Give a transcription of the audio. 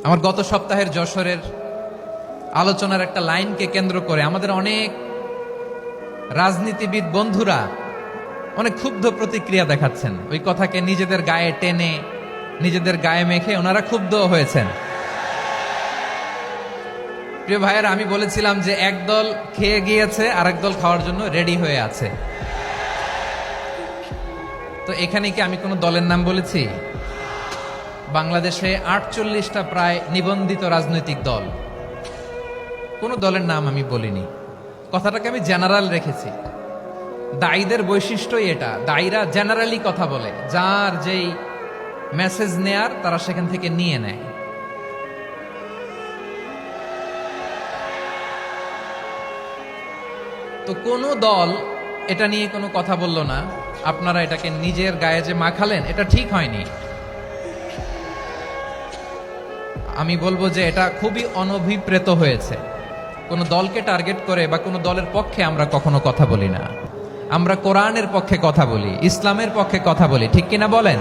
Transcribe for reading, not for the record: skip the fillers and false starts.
আমার গত সপ্তাহের যশোরের আলোচনার একটা লাইনকে কেন্দ্র করে আমাদের অনেক রাজনীতিবিদ বন্ধুরা অনেক ক্ষুব্ধ প্রতিক্রিয়া দেখাচ্ছেন। ওই কথাকে নিজেদের গায়ে টেনে, নিজেদের গায়ে মেখে ওনারা ক্ষুব্ধ হয়েছেন। প্রিয় ভাইয়েরা, আমি বলেছিলাম যে একদল খেয়ে গিয়েছে আর একদল খাওয়ার জন্য রেডি হয়ে আছে। তো এখানে কি আমি কোনো দলের নাম বলেছি? বাংলাদেশে 48টা প্রায় নিবন্ধিত রাজনৈতিক দল, কোনো দলের নাম আমি বলিনি। কথাটাকে আমি জেনারেল রেখেছি। দায়ীদের বৈশিষ্ট্যই এটা, দায়ীরা জেনারেলি কথা বলে, যার যেই মেসেজ নেয়ার তারা সেখান থেকে নিয়ে নেয়। তো কোনো দল এটা নিয়ে কোনো কথা বলল না, আপনারা এটাকে নিজের গায়ে যে মাখালেন এটা ঠিক হয়নি। আমি বলবো যে এটা খুবই অনভিপ্রেত হয়েছে। কোনো দলকে টার্গেট করে বা কোনো দলের পক্ষে আমরা কখনো কথা বলি না। আমরা কোরআনের পক্ষে কথা বলি, ইসলামের পক্ষে কথা বলি, ঠিক কিনা বলেন?